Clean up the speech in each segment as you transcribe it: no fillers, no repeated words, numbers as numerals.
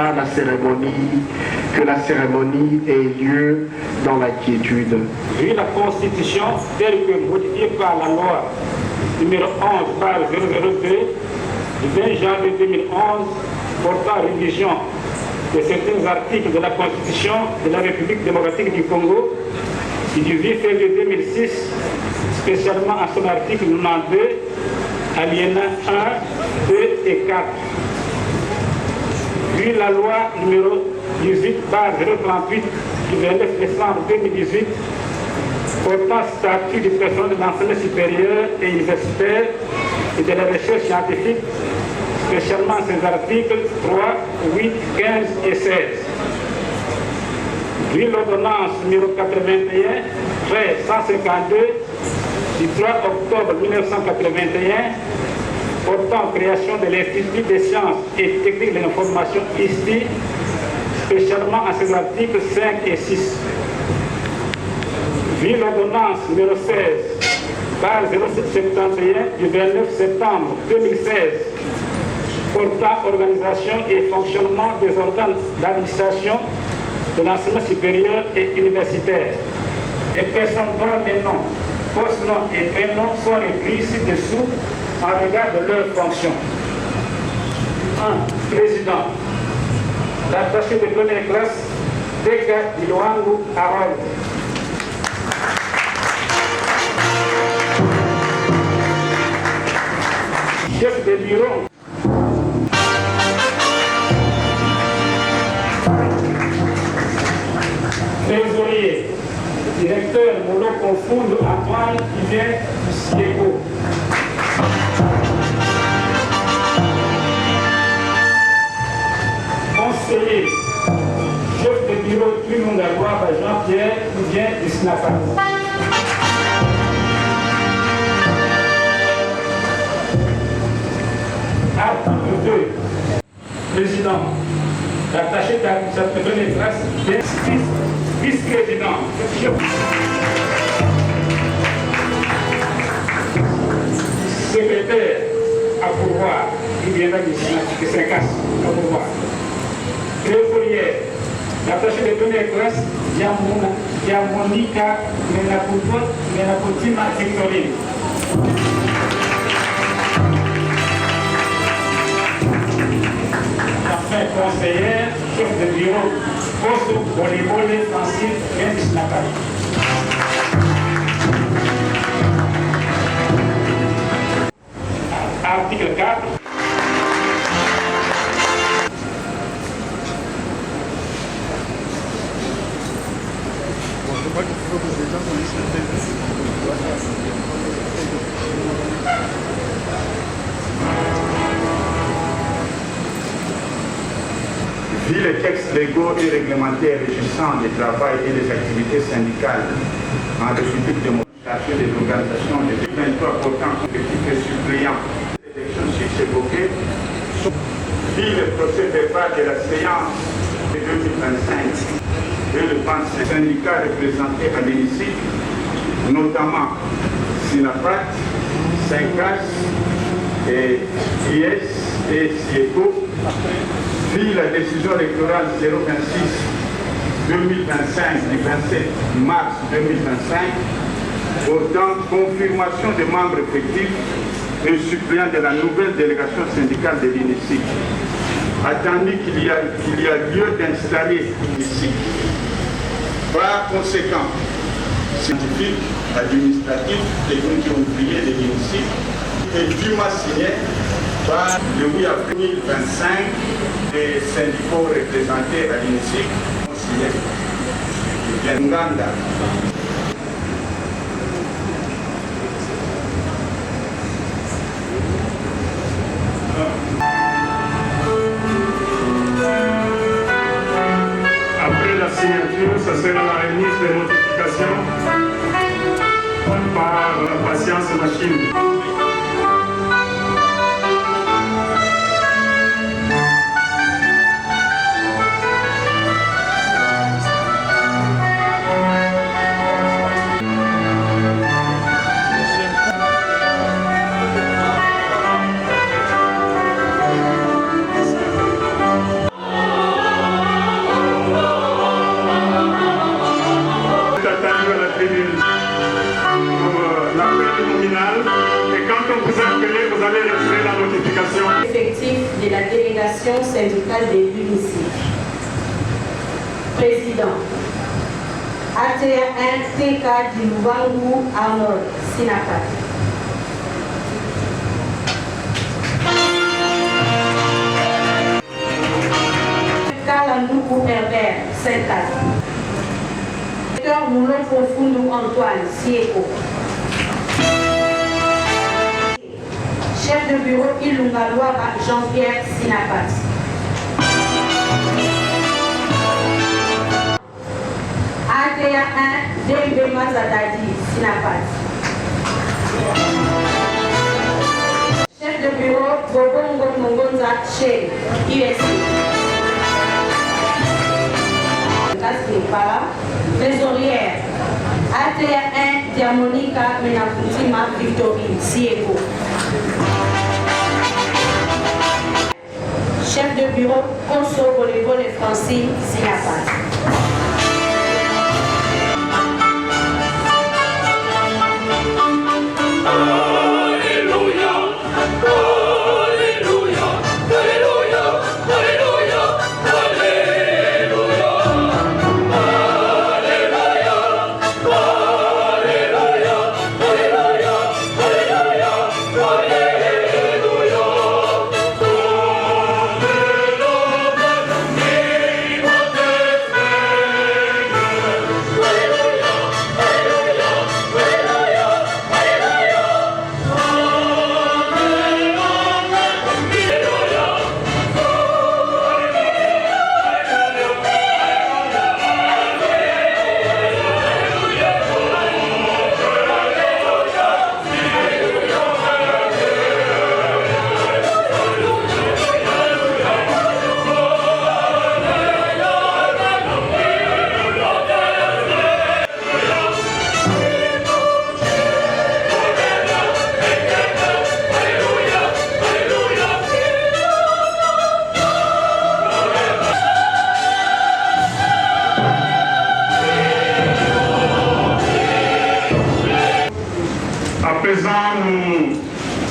pas que la cérémonie ait lieu dans la quiétude. Vu la Constitution telle que modifiée par la loi numéro 11/002 du 20 janvier 2011 portant révision de certains articles de la Constitution de la République démocratique du Congo du 18 février 2006, spécialement à son article 92, alinéa 1, 2 et 4. Vu la loi numéro 18/038 du 29 décembre 2018 portant statut du personnel de l'enseignement supérieur et universitaire et de la recherche scientifique, spécialement ses articles 3, 8, 15 et 16. Vu l'ordonnance numéro 81, 152 du 3 octobre 1981 portant création de l'Institut des sciences et techniques de l'information ici, spécialement à ses articles 5 et 6. Vu l'ordonnance numéro 16/0771 du 29 septembre 2016 portant organisation et fonctionnement des organes d'administration de l'enseignement supérieur et universitaire. Les personnes dont les noms, post-noms et prénoms sont écrits ci-dessous en regard de leurs fonctions. 1. Président. L'attaché de première classe, Deka Iloangu Harold. Chef de bureau. Trésorier. Directeur Molo Confound Antoine Hivien Siego. Conseiller. Chef de bureau Trimungagwa Jean-Pierre Hivien Isnapa. Article 2. Président. L'attaché d'administration de grâce vice-président. Secrétaire à pouvoir. Il viendra d'ici, que c'est un casse à pouvoir. Trésorière. L'attaché de première classe, Yamonika Menaputima Victorine. Enfin, conseillère, chef de bureau, poste volleyball Francine Vincent Nathalie. Article 4. Vu les textes légaux et réglementaires régissant le travail et les activités syndicales en République démocratique des organisations de 2023 portant collectifs et suppléants d'élections évoquées, vu le procès verbal de la séance de 2025 et le pensée syndicat représenté à l'hémicycle, notamment SINAPAT, SYNCAS et IS et SIECO, vu la décision électorale 026-2025 du 27 mars 2025 portant confirmation des membres effectifs et suppléants de la nouvelle délégation syndicale de l'hémicycle, attendu qu'il y a lieu d'installer ici. Par conséquent, scientifique, administratif, technique et ouvrier de l'hémicycle est dûment signé par le 8 avril 2025 les syndicats représentés à l'hémicycle ont signé. Nganda. Après la signature, ce sera la remise des notifications par la patience machine. vous allez retirer la notification. Effectif de la délégation syndicale de l'UNICEF. Président. ATA1 TK Dilubangu Amor Sinapat. Kalandoukou Herbert Senkat. Docteur Moulon Profundo Antoine Sieko. Chef de bureau Ilungalouaba Jean-Pierre Sinapat. ATA1 Dembe Mazadadi Sinapat. Chef de bureau Bobongo Mongonza Che USC. Trésorière ATA1 Diamonica Menakutima Victorine Sieko. Chef de bureau Conso Volevo de Francine Sinapat.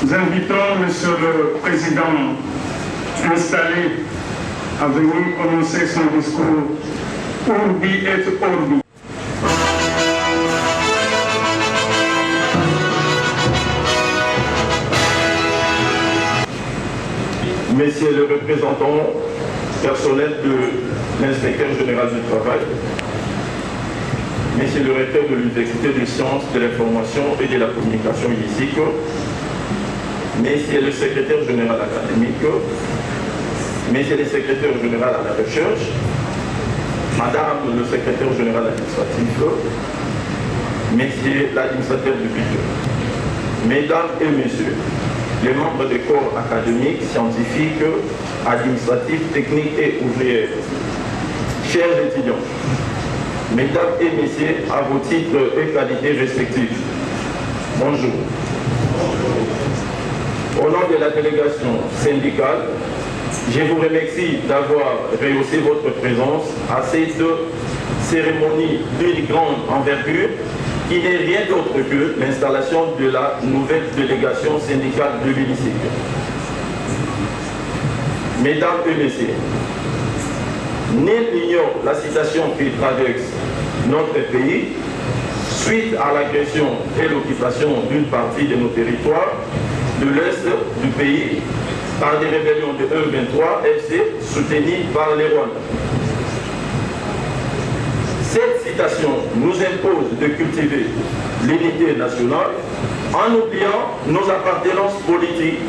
Nous invitons Monsieur le Président installé à venir prononcer son discours Urbi et Orbi. Messieurs les représentants personnels de l'inspecteur général du travail, Messieurs le recteur de l'Université des sciences de l'information et de la communication ISIC, Messieurs le secrétaire général académique, Messieurs les secrétaires généraux à la recherche, Madame le secrétaire général administratif, Messieurs l'administrateur du budget, Mesdames et Messieurs, les membres des corps académiques, scientifiques, administratifs, techniques et ouvriers, chers étudiants, Mesdames et Messieurs, à vos titres et qualités respectifs, bonjour. Au nom de la délégation syndicale, je vous remercie d'avoir rehaussé votre présence à cette cérémonie d'une grande envergure qui n'est rien d'autre que l'installation de la nouvelle délégation syndicale de l'UNICEF. Mesdames et Messieurs, nul n'ignore la situation qui traverse notre pays suite à l'agression et l'occupation d'une partie de nos territoires de l'Est du pays par des rébellions de E23 FC soutenues par les Rwandais. Cette citation nous impose de cultiver l'unité nationale en oubliant nos appartenances politiques,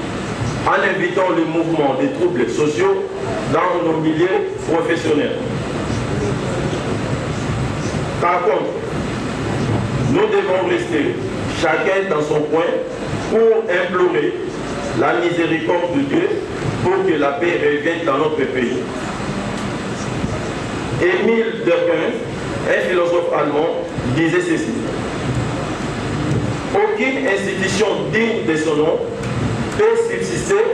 en invitant le mouvement des troubles sociaux dans nos milieux professionnels. Par contre, nous devons rester chacun dans son coin pour implorer la miséricorde de Dieu pour que la paix revienne dans notre pays. Émile Durkheim, un philosophe allemand, disait ceci: aucune institution digne de son nom peut subsister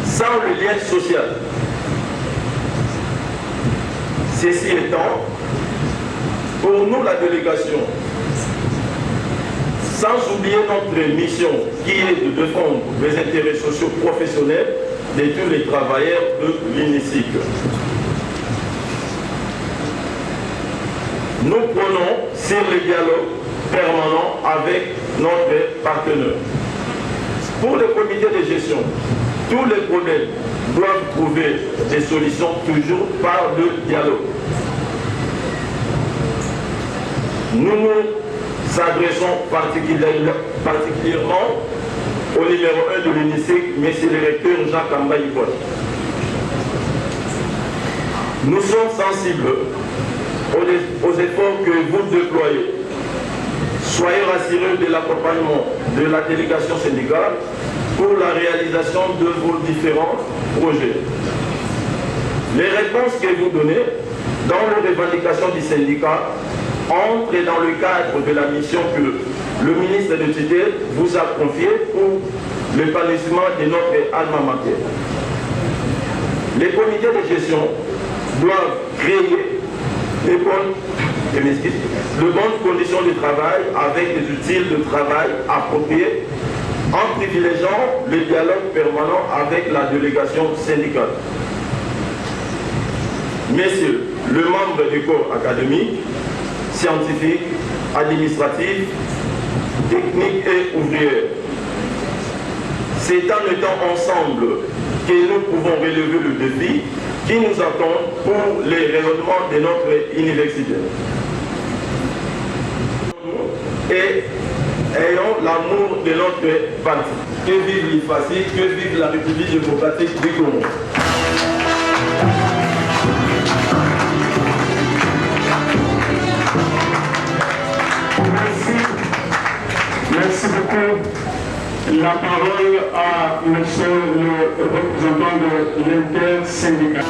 sans le lien social. Ceci étant, pour nous la délégation, sans oublier notre mission qui est de défendre les intérêts sociaux professionnels de tous les travailleurs de l'hémicycle. Nous prenons sur le dialogue permanent avec notre partenaire. Pour le comité de gestion, tous les problèmes doivent trouver des solutions toujours par le dialogue. Nous nous adressons particulièrement au numéro 1 de l'hémicycle, M. le recteur Jacques Ambaï-Boy. Nous sommes sensibles aux efforts que vous déployez. Soyez rassurés de l'accompagnement de la délégation syndicale pour la réalisation de vos différents projets. Les réponses que vous donnez dans les revendications du syndicat entrent dans le cadre de la mission que le ministre de tutelle vous a confiée pour l'épanouissement de notre alma mater. Les comités de gestion doivent créer de bonnes conditions de travail avec des outils de travail appropriés en privilégiant le dialogue permanent avec la délégation syndicale. Messieurs, le membre du corps académique, scientifique, administratif, technique et ouvrier, c'est en étant ensemble que nous pouvons relever le défi qui nous attend pour le rayonnement de notre université. Et ayons l'amour de notre parti. Que vive l'IFACI, que vive la République démocratique du Congo. Merci beaucoup. La parole à monsieur le représentant de l'intersyndical.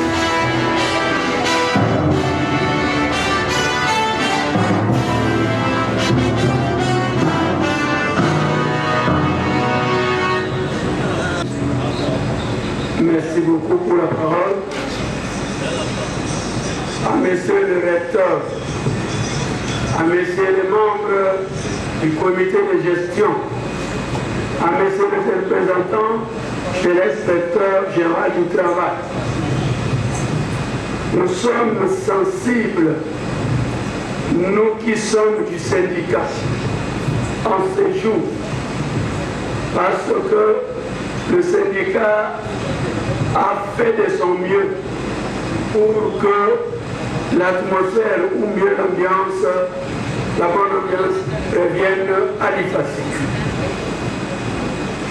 Merci beaucoup pour la parole. À monsieur le recteur, à messieurs les membres du comité de gestion, à messieurs les représentants de l'inspecteur général du travail. Nous sommes sensibles, nous qui sommes du syndicat, en ces jours, parce que le syndicat a fait de son mieux pour que l'atmosphère ou mieux l'ambiance, la bonne ambiance revienne à l'IFACI.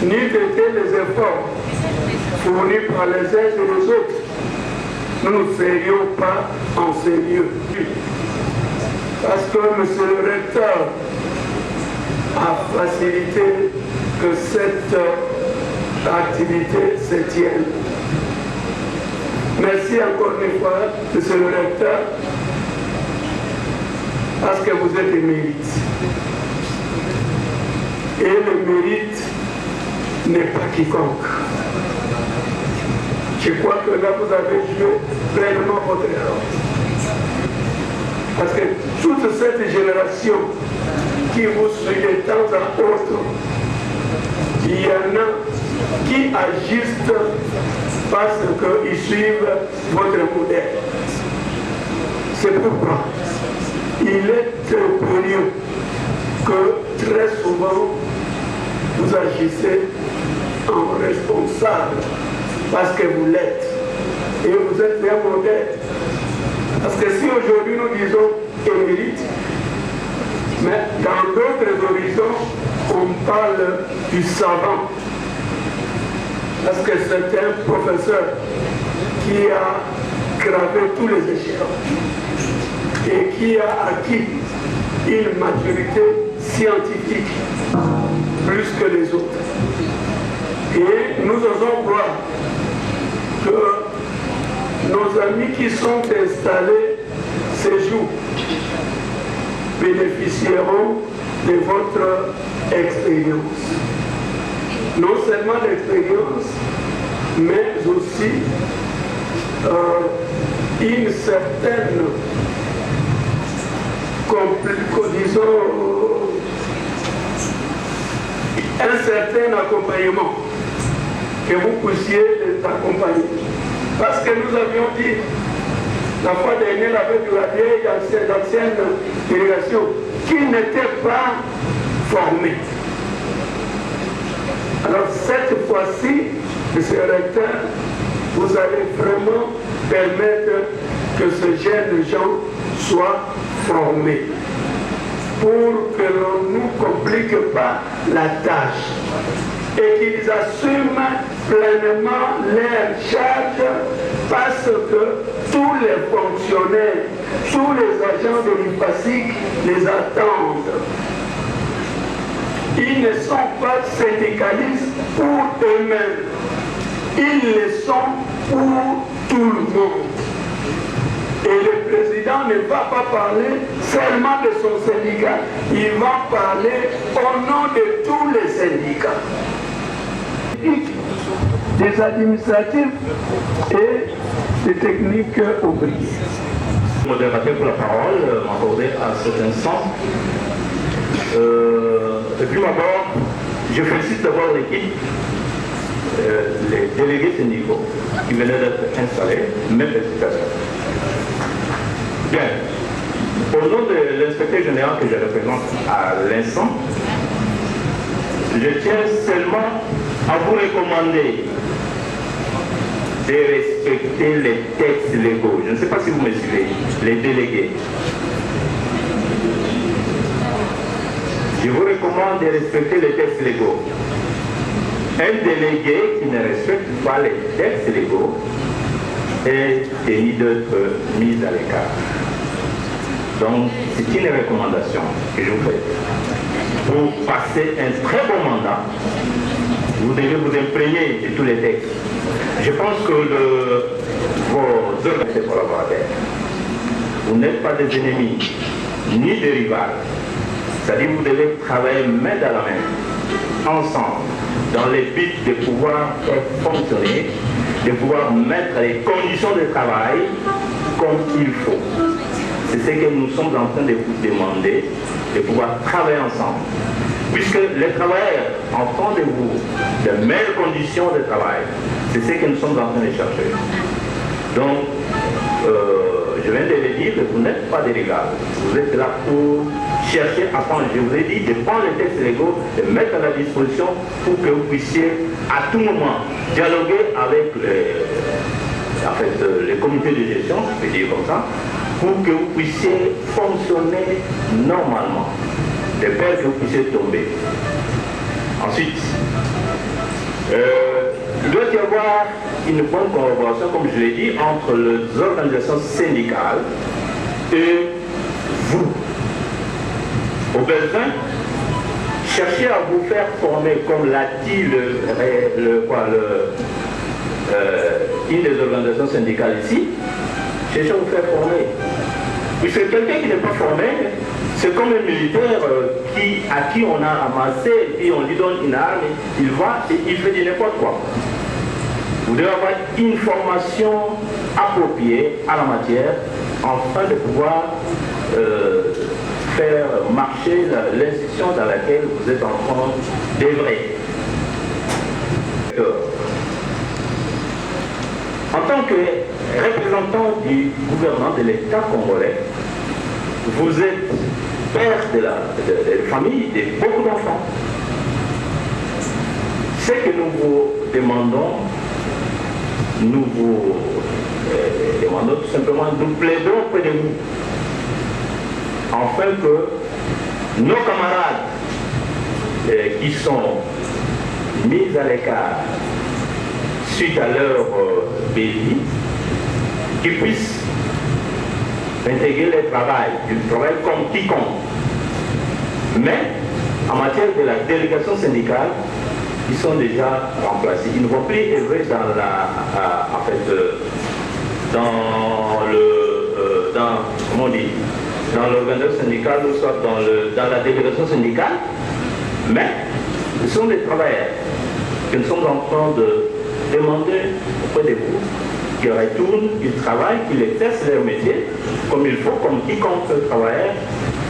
Ni d'éter les efforts fournis par les uns et les autres, nous ne serions pas en sérieux. Parce que M. le recteur a facilité que cette activité se tienne. Merci encore une fois, M. le recteur, parce que vous êtes émérite. Et le mérite n'est pas quiconque. Je crois que là, vous avez joué pleinement votre rôle. Parce que toute cette génération qui vous suit de temps en autre, il y en a qui agissent parce qu'ils suivent votre modèle. C'est pourquoi il est curieux que très souvent vous agissez en responsable parce que vous l'êtes et vous êtes un modèle. Parce que si aujourd'hui nous disons émérite, mais dans d'autres horizons on parle du savant. Parce que c'est un professeur qui a gravé tous les échelons et qui a acquis une maturité scientifique plus que les autres. Et nous osons voir que nos amis qui sont installés ces jours bénéficieront de votre expérience. Non seulement l'expérience, mais aussi une certaine, un certain accompagnement, que vous puissiez les accompagner. Parce que nous avions dit la fois dernière avec la vieille ancienne délégation qui n'était pas formée. Alors cette fois-ci, monsieur le recteur, vous allez vraiment permettre que ces jeunes gens soient formés pour que l'on ne nous complique pas la tâche et qu'ils assument pleinement leur charge parce que tous les fonctionnaires, tous les agents de l'IPASIC les attendent. Ils ne sont pas syndicalistes pour eux-mêmes, ils le sont pour tout le monde. Et le président ne va pas parler seulement de son syndicat, il va parler au nom de tous les syndicats, des administratifs et des techniques ouvriers. Modérateur pour la parole, m'accorder à cet instant. Et puis d'abord, je félicite d'abord l'équipe, les délégués syndicaux qui venaient d'être installés, même félicitations. Bien, au nom de l'inspecteur général que je représente à l'instant, je tiens seulement à vous recommander de respecter les textes légaux. Je ne sais pas si vous me suivez, les délégués. Je vous recommande de respecter les textes légaux. Un délégué qui ne respecte pas les textes légaux est tenu d'être mis à l'écart. Donc, c'est une recommandation que je vous fais. Pour passer un très bon mandat, vous devez vous imprégner de tous les textes. Je pense que vos collaborateurs, vous n'êtes pas des ennemis, ni des rivaux. C'est-à-dire que vous devez travailler main dans la main, ensemble, dans le but de pouvoir faire fonctionner, de pouvoir mettre les conditions de travail comme il faut. C'est ce que nous sommes en train de vous demander, de pouvoir travailler ensemble. Puisque les travailleurs entendent de vous de meilleures conditions de travail, c'est ce que nous sommes en train de chercher. Donc, je viens de le dire, vous n'êtes pas des rivaux. Vous êtes là pour chercher à prendre, je vous ai dit, de prendre les textes légaux, de mettre à la disposition pour que vous puissiez à tout moment dialoguer avec les comités de gestion, je peux dire comme ça, pour que vous puissiez fonctionner normalement, de peur que vous puissiez tomber. Ensuite, il doit y avoir une bonne collaboration, comme je l'ai dit, entre les organisations syndicales et vous. Au besoin, cherchez à vous faire former, comme l'a dit une des organisations syndicales ici, cherchez à vous faire former. Puisque quelqu'un qui n'est pas formé, c'est comme un militaire à qui on a amassé, et on lui donne une arme, il va et il fait du n'importe quoi. Vous devez avoir une formation appropriée à la matière, afin de pouvoir faire marcher l'institution dans laquelle vous êtes en train d'œuvrer. En tant que représentant du gouvernement de l'État congolais, vous êtes père de la famille de beaucoup d'enfants. Ce que nous vous demandons, tout simplement, nous plaidons auprès de vous, afin que nos camarades qui sont mis à l'écart suite à leur pays, qui puissent intégrer le travail, du travail comme quiconque. Mais en matière de la délégation syndicale, ils sont déjà remplacés. Ils ne vont plus œuvrer dans dans l'organisation syndicale ou soit dans la délégation syndicale, mais ce sont des travailleurs que nous sommes en train de demander auprès de vous qu'ils retournent, qu'ils travaillent, qu'ils exercent leur métier comme il faut, comme quiconque travailleur.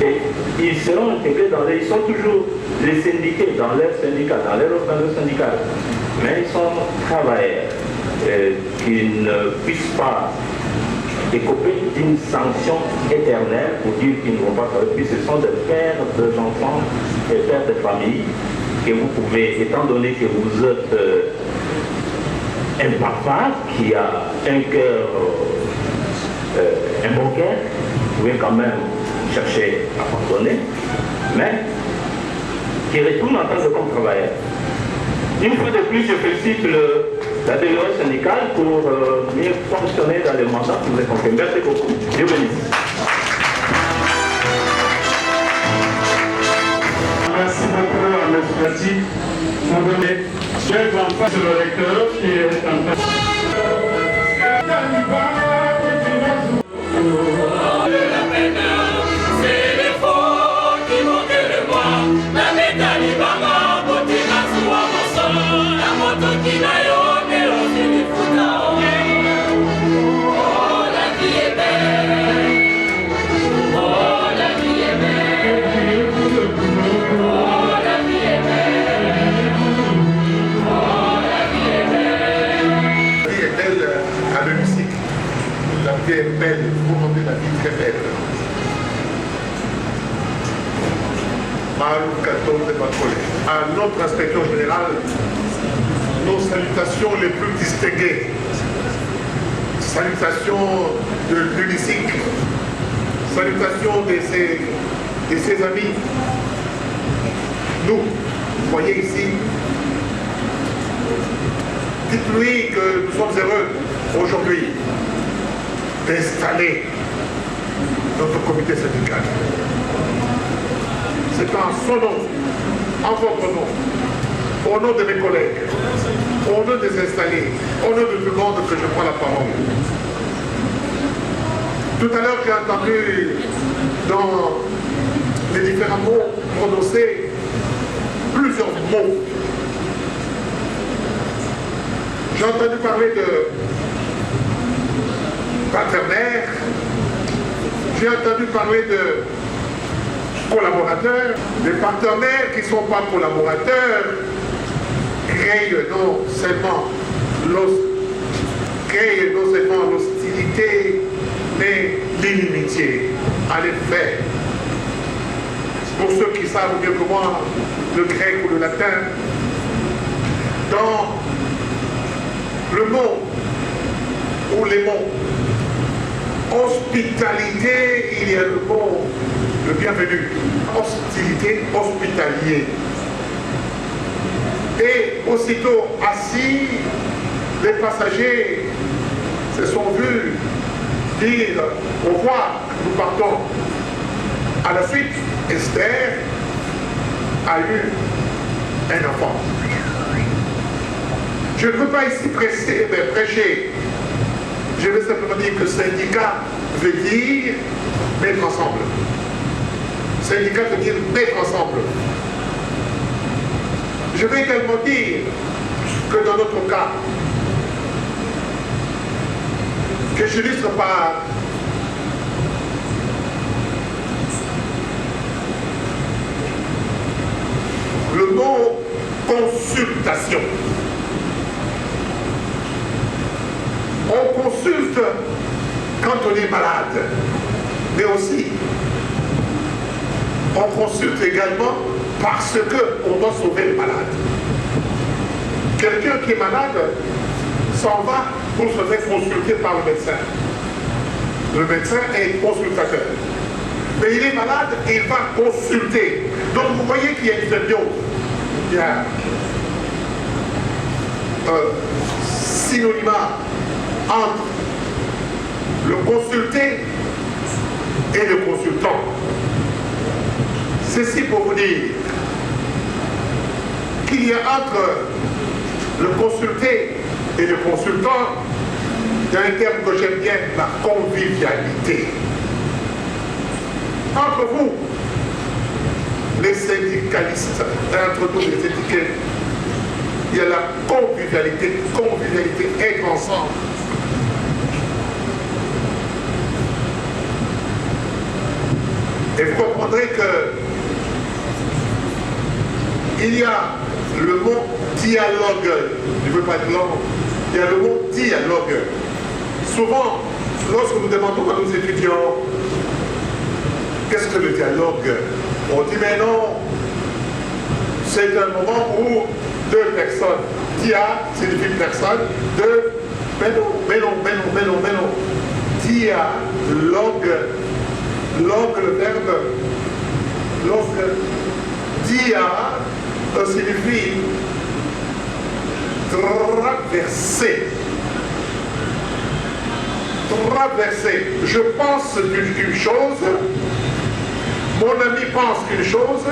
Et ils seront intégrés ils sont toujours les syndiqués dans leur syndicat, dans leur organisation syndicale. Mais ils sont travailleurs qui ne puissent pas écoper d'une sanction éternelle pour dire qu'ils ne vont pas travailler. Puis ce sont des pères d'enfants et pères de famille que vous pouvez, étant donné que vous êtes un papa qui a un cœur, un bon cœur, vous pouvez quand même chercher à pardonner, mais qui retourne en tant que travailleur. Une fois de plus, je félicite la déléguée syndicale pour mieux fonctionner dans les mandats que vous avez compris. Merci beaucoup. Dieu bénisse. Merci beaucoup à M. Gatti. Vous donnez quelques enfants sur le recteur qui est en train est belle, vous rendez la vie très belle. À notre inspecteur général, nos salutations les plus distinguées. Salutations de l'UNICIC, salutations de ses amis. Nous, vous voyez ici, dites-lui que nous sommes heureux aujourd'hui d'installer notre comité syndical. C'est en son nom, en votre nom, au nom de mes collègues, au nom des installés, au nom de tout le monde que je prends la parole. Tout à l'heure, j'ai entendu dans les différents mots prononcés plusieurs mots. J'ai entendu parler de partenaires, j'ai entendu parler de collaborateurs. Les partenaires qui ne sont pas collaborateurs créent non seulement l'hostilité, mais l'inimitié. En effet, pour ceux qui savent mieux que moi le grec ou le latin, dans le mot ou les mots hospitalité, il y a le mot le bienvenu. Hostilité, hospitalier. Et aussitôt assis, les passagers se sont vus dire au revoir, nous partons. À la suite, Esther a eu un enfant. Je ne veux pas ici prêcher. Je veux simplement dire que syndicat veut dire mettre ensemble. Syndicat veut dire mettre ensemble. Je veux également dire que dans notre cas, que j'illustre par le mot consultation. On consulte quand on est malade, mais aussi on consulte également parce qu'on doit sauver le malade. Quelqu'un qui est malade s'en va pour se faire consulter par le médecin. Le médecin est consultateur. Mais il est malade et il va consulter. Donc vous voyez qu'il y a une symbiose. Il y a synonymat entre le consulté et le consultant. Ceci pour vous dire qu'il y a entre le consulté et le consultant, il y a un terme que j'aime bien, la convivialité. Entre vous, les syndicalistes, entre nous les étiquettes, il y a la convivialité, être ensemble. Et vous comprendrez que il y a le mot dialogue, je ne veux pas être long, il y a le mot dialogue. Souvent, lorsque nous demandons à nos étudiants qu'est-ce que le dialogue, on dit mais non, c'est un moment où deux personnes, dia signifie personne, deux, mais non. Dialogue, le verbe, dia signifie traverser. Je pense d'une chose, mon ami pense qu'une chose,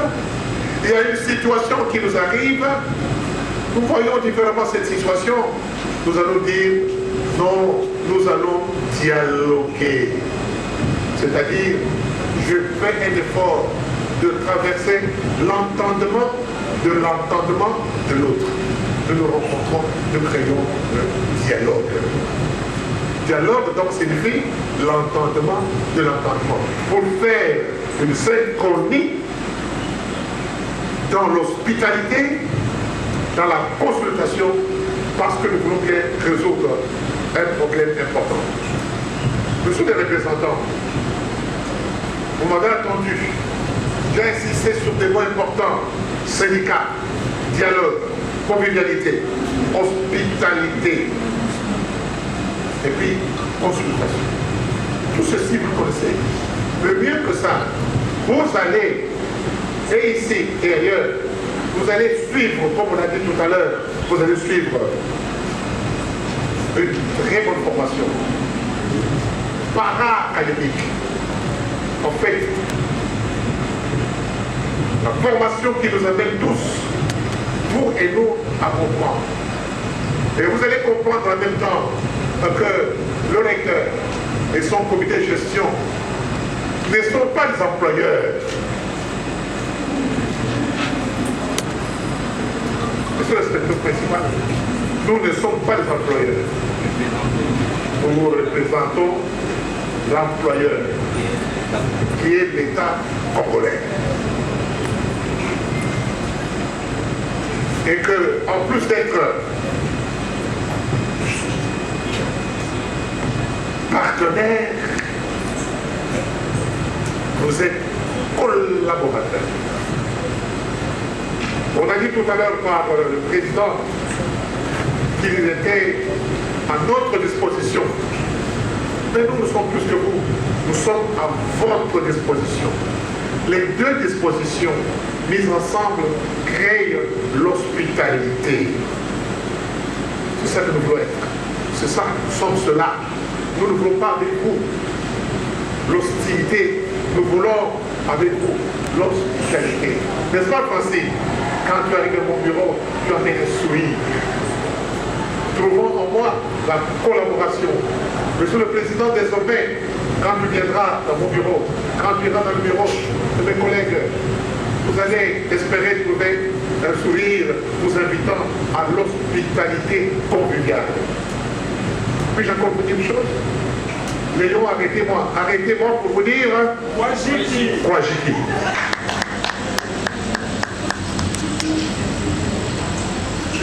il y a une situation qui nous arrive, nous voyons différemment cette situation, nous allons dire non, nous allons dialoguer. C'est-à-dire, je fais un effort de traverser l'entendement de l'autre. Nous nous rencontrons, nous créons le dialogue. Dialogue donc signifie l'entendement de l'entendement. Pour faire une synchronie dans l'hospitalité, dans la consultation, parce que nous voulons bien résoudre un problème important. Monsieur les représentants, vous m'avez entendu, j'ai insisté sur des mots importants: syndicat, dialogue, convivialité, hospitalité, et puis consultation. Tout ceci vous connaissez. Mais mieux que ça, vous allez, et ici et ailleurs, vous allez suivre, comme on l'a dit tout à l'heure, vous allez suivre une très bonne formation para-académique. En fait, la formation qui nous amène tous, vous et nous, à comprendre. Et vous allez comprendre en même temps que le recteur et son comité de gestion ne sont pas des employeurs. Monsieur le secrétaire principal, nous ne sommes pas des employeurs. Nous représentons l'employeur, qui est l'État congolais. Et que, en plus d'être partenaire, vous êtes collaborateur. On a dit tout à l'heure par le président qu'il était à notre disposition. Mais nous ne sommes plus que vous. Nous sommes à votre disposition. Les deux dispositions mises ensemble créent l'hospitalité. C'est ça que nous voulons être. C'est ça, nous sommes cela. Nous ne voulons pas avec vous l'hostilité, nous voulons avec vous l'hospitalité. N'est-ce pas, Francine? Quand tu arrives à mon bureau, tu as des sourires. Trouvons en moi la collaboration. Monsieur le Président, désormais, quand tu viendras dans mon bureau, quand tu iras dans le bureau de mes collègues, vous allez espérer trouver un sourire vous invitant à l'hospitalité conviviale. Puis-je encore vous dire une chose? Léon, arrêtez-moi pour vous dire Kwajiki. Kwajiki. Je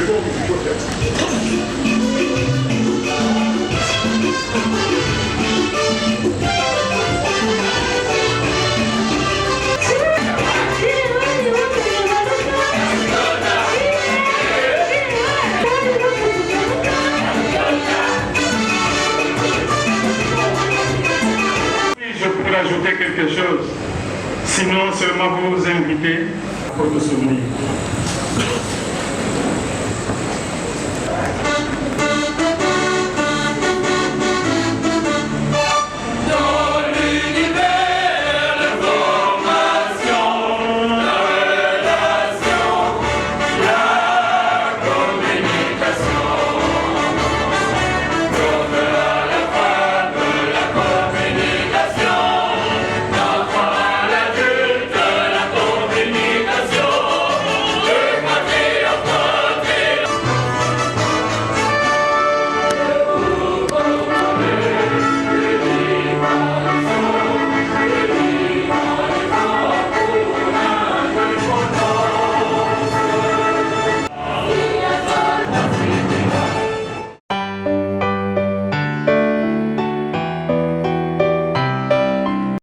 vais vous ajouter quelque chose, sinon seulement vous inviter pour te souvenir.